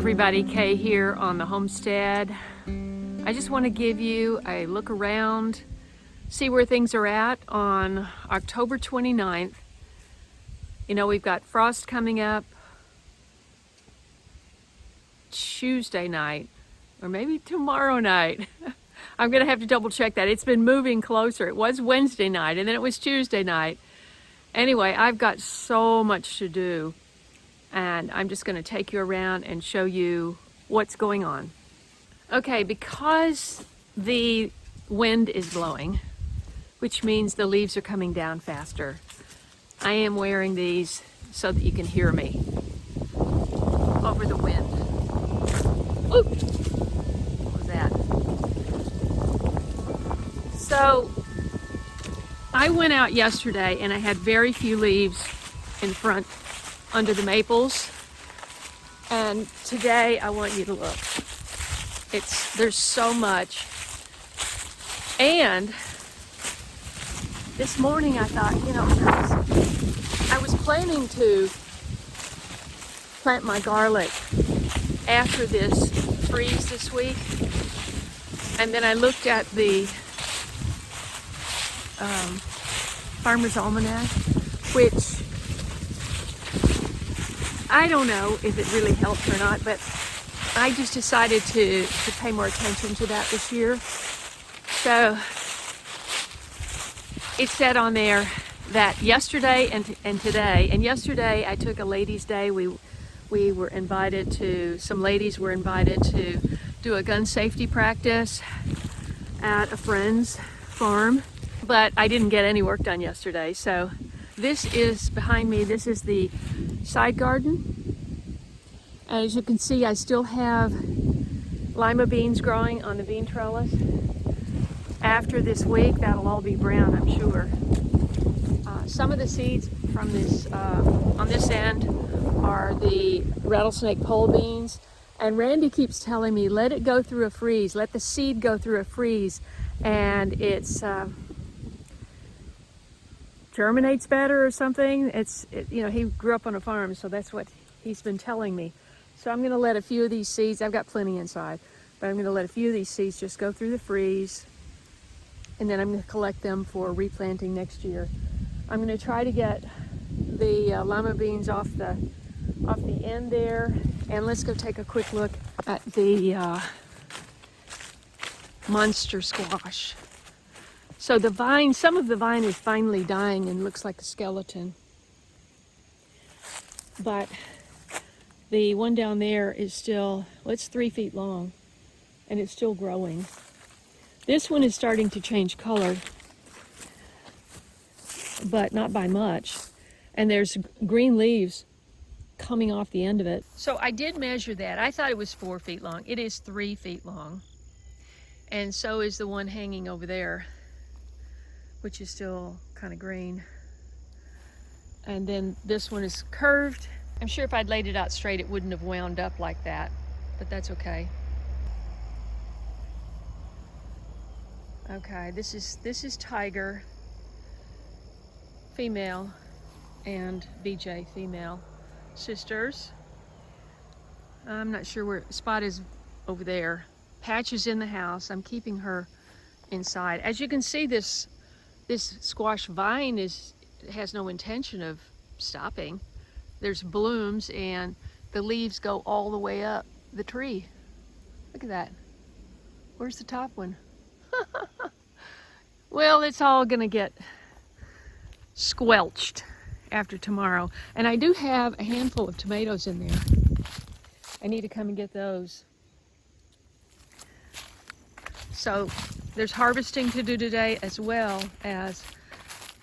everybody, Kaye here on the homestead. I just want to give you a look around, see where things are at on October 29th. You know, we've got frost coming up Tuesday night, or maybe tomorrow night. I'm gonna have to double check that. It's been moving closer. It was Wednesday night and then it was Tuesday night. Anyway, I've got so much to do, and I'm just gonna take you around and show you what's going on. Okay, because the wind is blowing, which means the leaves are coming down faster, I am wearing these so that you can hear me over the wind. Oop! What was that? So, I went out yesterday and I had very few leaves in front under the maples. And today I want you to look. There's so much. And this morning I thought, you know, I was planning to plant my garlic after this freeze this week. And then I looked at the Farmer's Almanac, which I don't know if it really helped or not, but I just decided to pay more attention to that this year. So it said on there that yesterday and today, and yesterday I took a ladies' day. We were invited to, some ladies were invited to do a gun safety practice at a friend's farm, but I didn't get any work done yesterday. So this is behind me. This is the side garden. As you can see, I still have lima beans growing on the bean trellis. After this week, that'll all be brown, I'm sure. Some of the seeds from this, on this end, are the rattlesnake pole beans. And Randy keeps telling me, let it go through a freeze, let the seed go through a freeze, and it's germinates better or something. You know, he grew up on a farm, so that's what he's been telling me. So I'm gonna let a few of these seeds, I've got plenty inside, but I'm gonna let a few of these seeds just go through the freeze, and then I'm gonna collect them for replanting next year. I'm gonna try to get the lima beans off the end there, and let's go take a quick look at the monster squash. So the vine, some of the vine is finally dying and looks like a skeleton. But the one down there is still, well, it's 3 feet long and it's still growing. This one is starting to change color, but not by much. And there's green leaves coming off the end of it. So I did measure that. I thought it was 4 feet long. It is 3 feet long. And so is the one hanging over there, which is still kind of green. And then this one is curved. I'm sure if I'd laid it out straight, it wouldn't have wound up like that, but that's okay. Okay, this is Tiger, female, and BJ, female, sisters. I'm not sure where Spot is over there. Patch is in the house. I'm keeping her inside. As you can see, this squash vine has no intention of stopping. There's blooms and the leaves go all the way up the tree. Look at that. Where's the top one? Well, it's all gonna get squelched after tomorrow. And I do have a handful of tomatoes in there. I need to come and get those. So there's harvesting to do today, as well as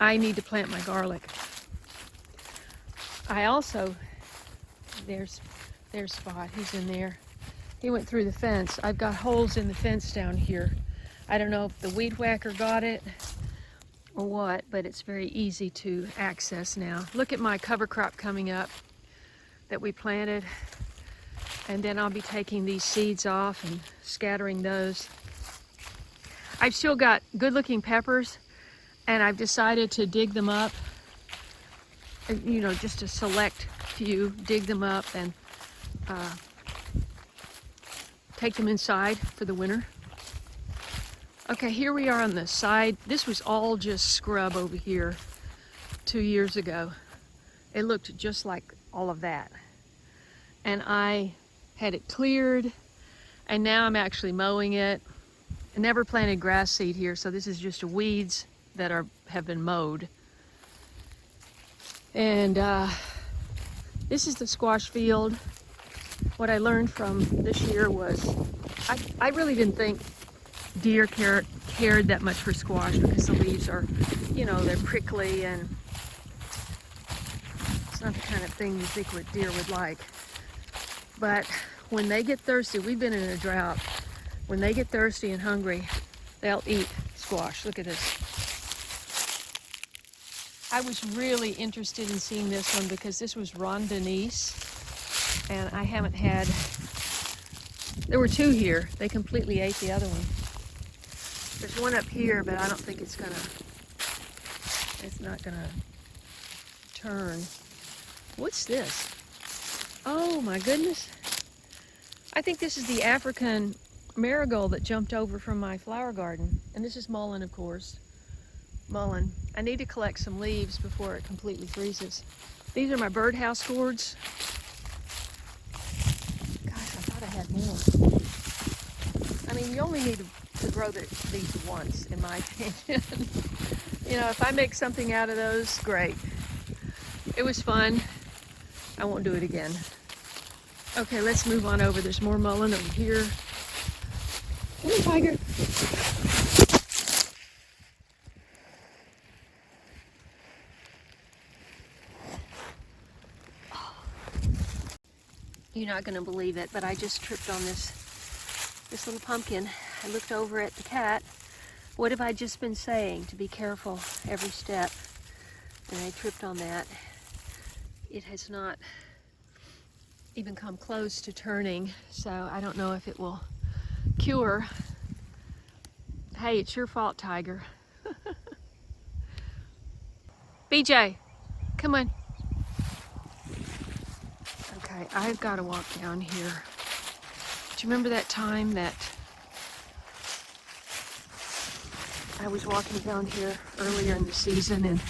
I need to plant my garlic. I also, there's Spot, he's in there. He went through the fence. I've got holes in the fence down here. I don't know if the weed whacker got it or what, but it's very easy to access now. Look at my cover crop coming up that we planted. And then I'll be taking these seeds off and scattering those. I've still got good looking peppers, and I've decided to dig them up, you know, just a select few, dig them up and take them inside for the winter. Okay, here we are on the side. This was all just scrub over here 2 years ago. It looked just like all of that. And I had it cleared, and now I'm actually mowing it. I never planted grass seed here, so this is just weeds that have been mowed. And this is the squash field. What I learned from this year was I really didn't think deer cared that much for squash because the leaves are, they're prickly and it's not the kind of thing you think what deer would like. But when they get thirsty, we've been in a drought. When they get thirsty and hungry, they'll eat squash. Look at this. I was really interested in seeing this one because this was Rondinese, and I haven't had, there were two here. They completely ate the other one. There's one up here, but I don't think it's not gonna turn. What's this? Oh my goodness. I think this is the African marigold that jumped over from my flower garden. And this is mullein, of course. Mullein. I need to collect some leaves before it completely freezes. These are my birdhouse gourds. Gosh, I thought I had more. I mean, you only need to grow these once, in my opinion. If I make something out of those, great. It was fun. I won't do it again. Okay, let's move on over. There's more mullein over here. Come on, tiger. You're not going to believe it, but I just tripped on this little pumpkin. I looked over at the cat. What have I just been saying? To be careful every step. And I tripped on that. It has not even come close to turning, so I don't know if it will cure. Hey, it's your fault, tiger. BJ, come on. Okay, I've got to walk down here. Do you remember that time that I was walking down here earlier in the season and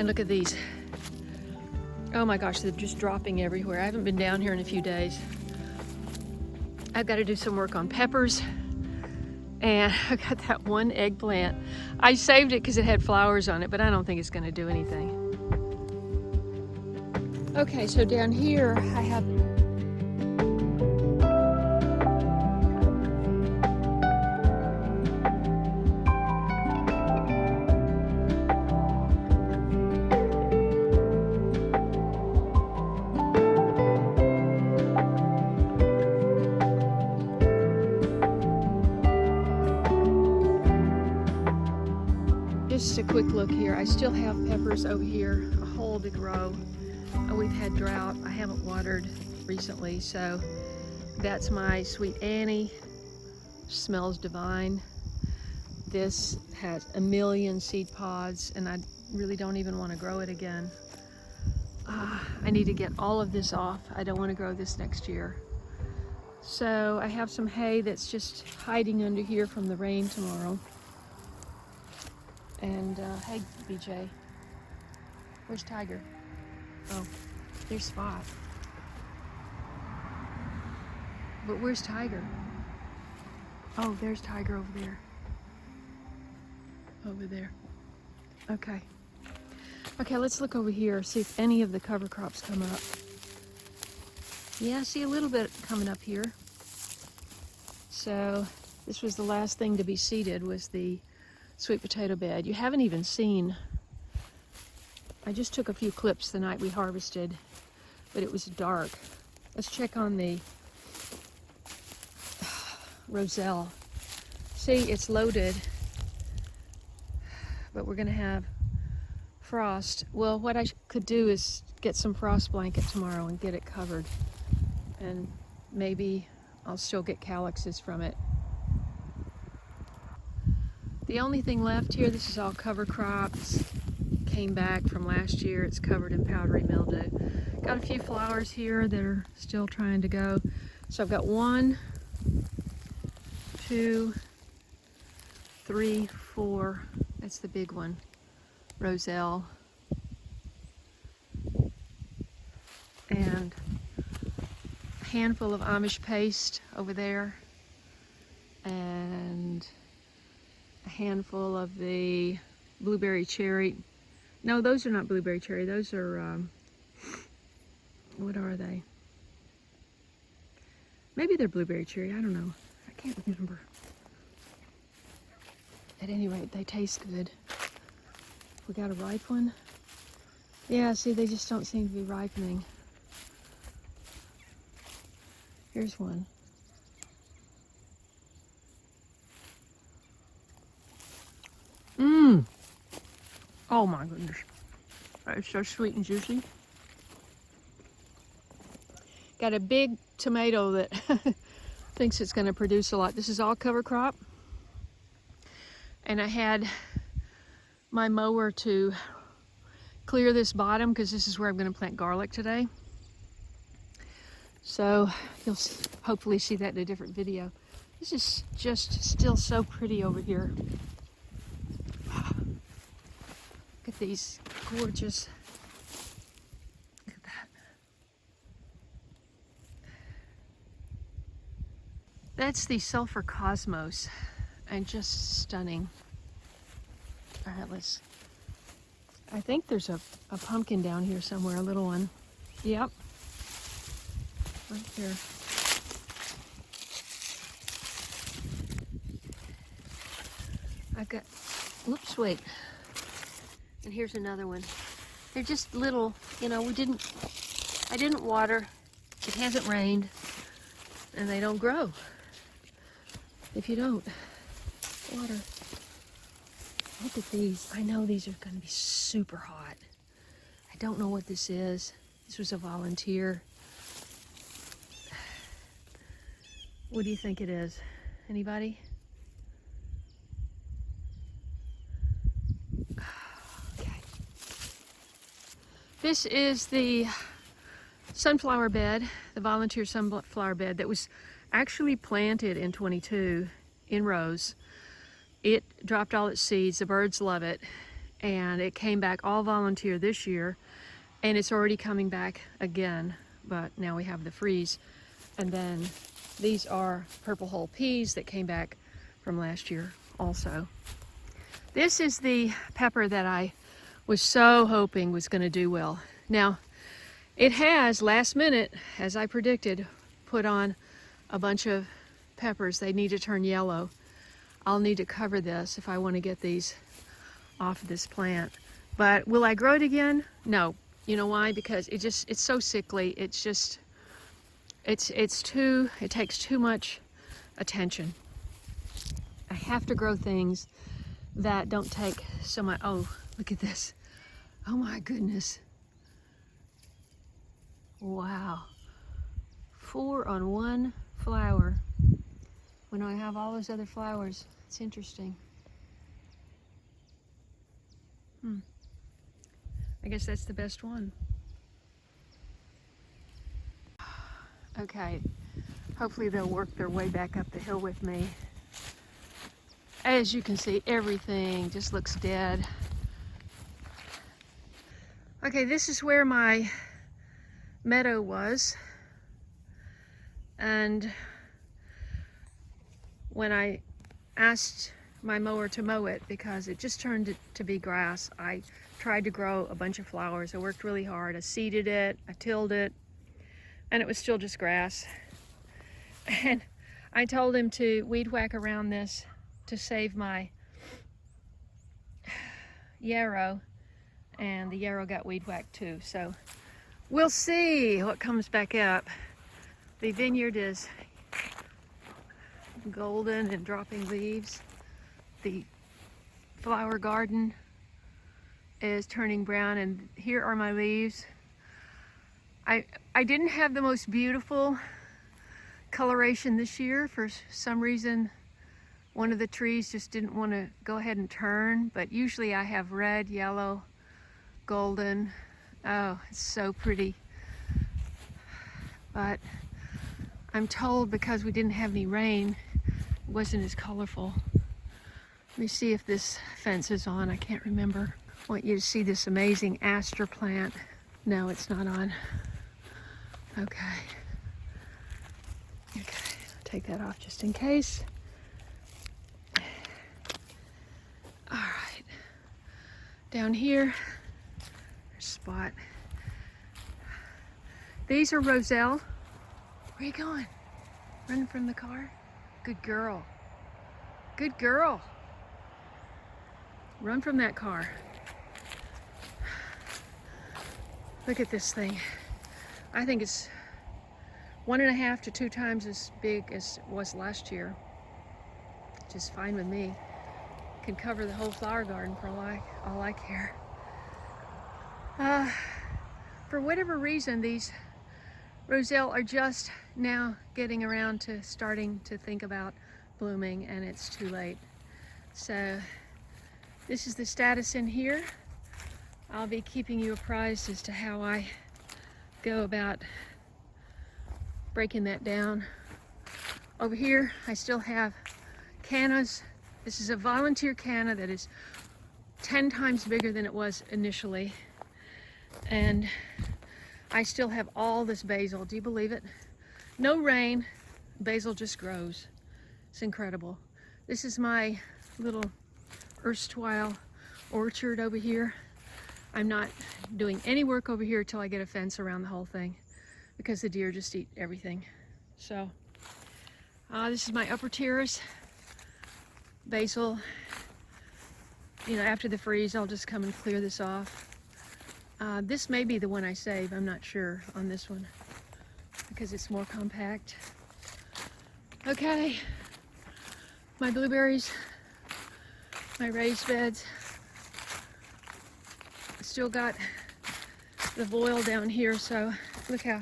look at these. Oh my gosh, they're just dropping everywhere. I haven't been down here in a few days. I've got to do some work on peppers. And I got that one eggplant. I saved it because it had flowers on it, but I don't think it's going to do anything. Okay, so down here I have just a quick look here. I still have peppers over here, a whole big row. We've had drought. I haven't watered recently, so that's my Sweet Annie. Smells divine. This has a million seed pods, and I really don't even want to grow it again. I need to get all of this off. I don't want to grow this next year. So I have some hay that's just hiding under here from the rain tomorrow. And hey, BJ, where's Tiger? Oh, there's Spot. But where's Tiger? Oh, there's Tiger over there. Over there. Okay. Okay, let's look over here, see if any of the cover crops come up. Yeah, I see a little bit coming up here. So this was the last thing to be seeded, was the sweet potato bed. You haven't even seen, I just took a few clips the night we harvested, but it was dark. Let's check on the roselle. See, it's loaded, but we're gonna have frost. Well, what I could do is get some frost blanket tomorrow and get it covered, and maybe I'll still get calyxes from it. The only thing left here, this is all cover crops. Came back from last year. It's covered in powdery mildew. Got a few flowers here that are still trying to go. So I've got 1, 2, 3, 4. That's the big one. Roselle. And a handful of Amish paste over there. And a handful of the blueberry cherry. No, those are not blueberry cherry. Those are, what are they? Maybe they're blueberry cherry. I don't know. I can't remember. At any rate, they taste good. We got a ripe one. Yeah, see, they just don't seem to be ripening. Here's one. Mmm. Oh my goodness. It's so sweet and juicy. Got a big tomato that thinks it's going to produce a lot. This is all cover crop. And I had my mower to clear this bottom because this is where I'm going to plant garlic today. So you'll hopefully see that in a different video. This is just still so pretty over here. Look at these gorgeous, look at that. That's the sulfur cosmos, and just stunning. All right, I think there's a pumpkin down here somewhere, a little one. Yep, right there. I've got, whoops, wait. And here's another one. They're just little, you know, I didn't water, it hasn't rained, and they don't grow if you don't water. Look at these. I know these are going to be super hot. I don't know what this is. This was a volunteer. What do you think it is? Anybody? This is the sunflower bed, the volunteer sunflower bed that was actually planted in 22 in rows. It dropped all its seeds, the birds love it, and it came back all volunteer this year, and it's already coming back again, but now we have the freeze. And then these are purple hull peas that came back from last year also. This is the pepper that I was so hoping was going to do well. Now, it has, last minute, as I predicted, put on a bunch of peppers. They need to turn yellow. I'll need to cover this if I want to get these off of this plant. But will I grow it again? No. You know why? Because it's so sickly. It's just, it takes too much attention. I have to grow things that don't take so much. Oh, look at this. Oh my goodness. Wow. 4 on one flower. when I have all those other flowers. It's interesting. I guess that's the best one. Okay, hopefully they'll work their way back up the hill with me. As you can see, everything just looks dead. Okay, this is where my meadow was. And when I asked my mower to mow it, because it just turned it to be grass, I tried to grow a bunch of flowers. I worked really hard. I seeded it, I tilled it, and it was still just grass. And I told him to weed whack around this to save my yarrow, and the yarrow got weed whacked too. So we'll see what comes back up. The vineyard is golden and dropping leaves. The flower garden is turning brown, and here are my leaves. I didn't have the most beautiful coloration this year. For some reason, one of the trees just didn't want to go ahead and turn, but usually I have red, yellow, golden. Oh, it's so pretty. But I'm told because we didn't have any rain, it wasn't as colorful. Let me see if this fence is on. I can't remember. I want you to see this amazing aster plant. No, it's not on. Okay. Okay, I'll take that off just in case. All right. Down here, there's a spot. These are roselle. Where are you going? Running from the car? Good girl. Good girl. Run from that car. Look at this thing. I think it's 1.5 to 2 times as big as it was last year. Just fine with me. Can cover the whole flower garden for all I care. For whatever reason, these roselle are just now getting around to starting to think about blooming, and it's too late. So this is the status in here. I'll be keeping you apprised as to how I go about breaking that down. Over here, I still have cannas. This is a volunteer canna that is 10 times bigger than it was initially. And I still have all this basil. Do you believe it? No rain, basil just grows. It's incredible. This is my little erstwhile orchard over here. I'm not doing any work over here till I get a fence around the whole thing, because the deer just eat everything. So this is my upper terrace. Basil, you know, after the freeze, I'll just come and clear this off. This may be the one I save. I'm not sure on this one because it's more compact. Okay, my blueberries, my raised beds. Still got the voil down here, so look how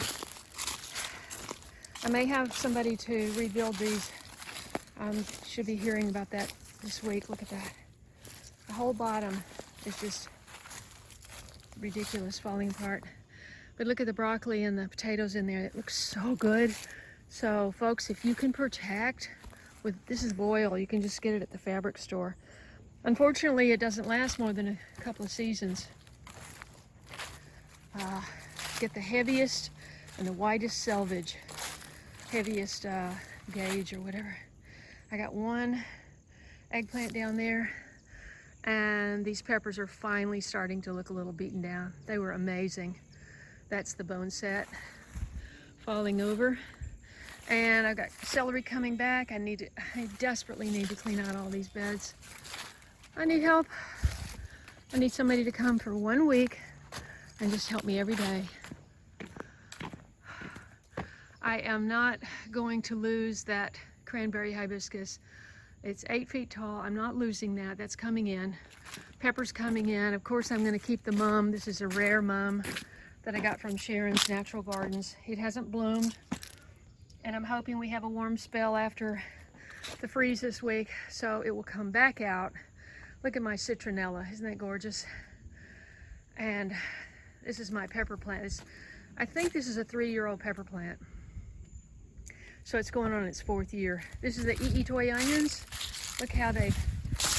I may have somebody to rebuild these. Should be hearing about that this week. Look at that. The whole bottom is just ridiculous, falling apart. But look at the broccoli and the potatoes in there. It looks so good. So folks, if you can protect with, this is voil, you can just get it at the fabric store. Unfortunately, it doesn't last more than a couple of seasons. Get the heaviest and the widest selvage, heaviest gauge or whatever. I got one eggplant down there, and these peppers are finally starting to look a little beaten down. They were amazing. That's the bone set falling over. And I've got celery coming back. I desperately need to clean out all these beds. I need help. I need somebody to come for 1 week and just help me every day. I am not going to lose that cranberry hibiscus. It's 8 feet tall. I'm not losing that. That's coming in. Pepper's coming in. Of course, I'm going to keep the mum. This is a rare mum that I got from Sharon's Natural Gardens. It hasn't bloomed, and I'm hoping we have a warm spell after the freeze this week, so it will come back out. Look at my citronella, isn't that gorgeous? And this is my pepper plant. I think this is a 3-year-old pepper plant. So it's going on its 4th year. This is the toy onions. Look how they've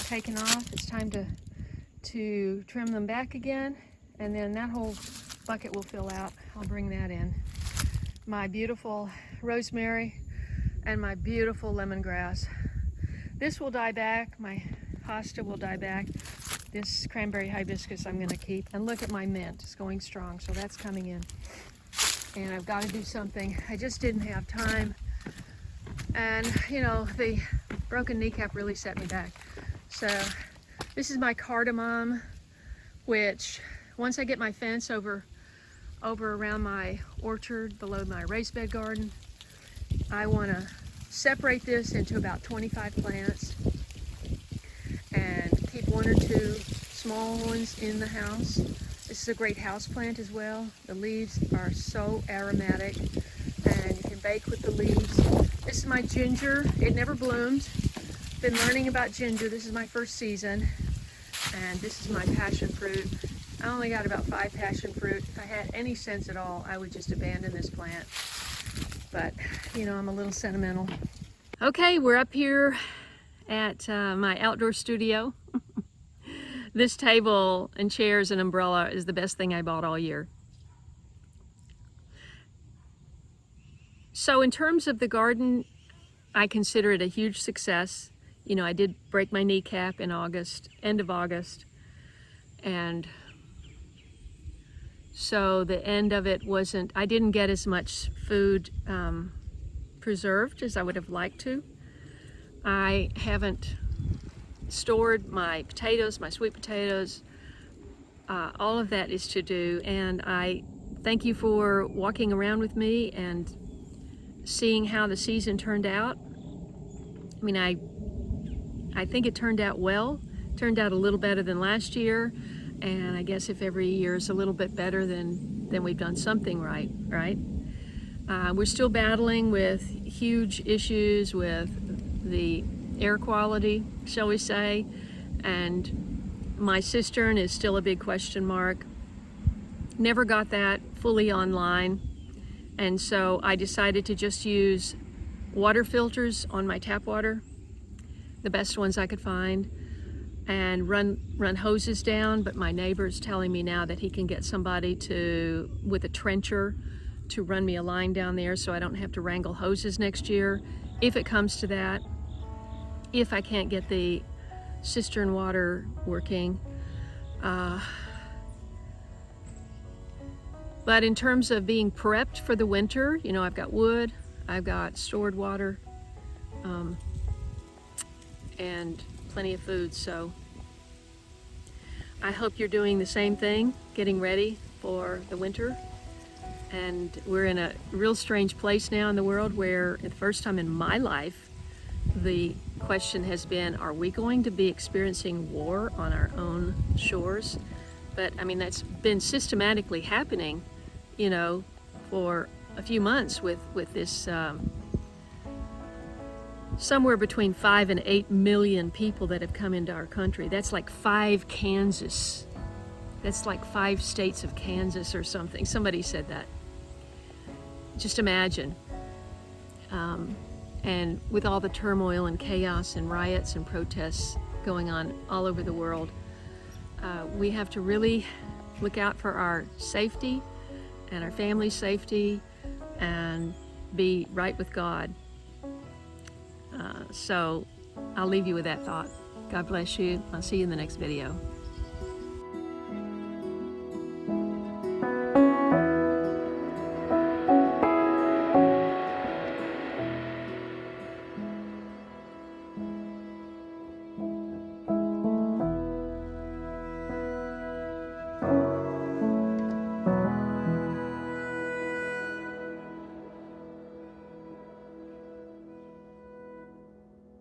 taken off. It's time to trim them back again, and then that whole bucket will fill out. I'll bring that in. My beautiful rosemary and my beautiful lemongrass. This will die back. My hosta will die back. This cranberry hibiscus I'm gonna keep. And look at my mint, it's going strong, so that's coming in. And I've got to do something. I just didn't have time. And you know, the broken kneecap really set me back. So this is my cardamom, which once I get my fence over around my orchard below my raised bed garden, I want to separate this into about 25 plants and keep 1 or 2 small ones in the house. This is a great house plant as well. The leaves are so aromatic and you can bake with the leaves. This is my ginger. It never bloomed. Been learning about ginger. This is my first season. And this is my passion fruit. I only got about 5 passion fruit. If I had any sense at all, I would just abandon this plant. But, you know, I'm a little sentimental. Okay, we're up here at my outdoor studio. This table and chairs and umbrella is the best thing I bought all year. So in terms of the garden, I consider it a huge success. You know, I did break my kneecap in August, end of August. And so the end of it wasn't, I didn't get as much food preserved as I would have liked to. I haven't stored my potatoes, my sweet potatoes. All of that is to do, and I thank you for walking around with me and seeing how the season turned out. I mean, I think it turned out well. Turned out a little better than last year, and I guess if every year is a little bit better, then we've done something right, right? We're still battling with huge issues with the air quality, shall we say, and my cistern is still a big question mark. Never got that fully online, and so I decided to just use water filters on my tap water, the best ones I could find, and run hoses down. But my neighbor's telling me now that he can get somebody with a trencher to run me a line down there so I don't have to wrangle hoses next year, if it comes to that. If I can't get the cistern water working. But in terms of being prepped for the winter, you know, I've got wood, I've got stored water, and plenty of food. So I hope you're doing the same thing, getting ready for the winter. And we're in a real strange place now in the world where, the first time in my life, the question has been, are we going to be experiencing war on our own shores? But I mean, that's been systematically happening, you know, for a few months with this somewhere between 5 and 8 million people that have come into our country. That's like 5 Kansas. That's like 5 states of Kansas or something. Somebody said that. Just imagine. And with all the turmoil and chaos and riots and protests going on all over the world, we have to really look out for our safety and our family's safety and be right with God. So I'll leave you with that thought. God bless you. I'll see you in the next video.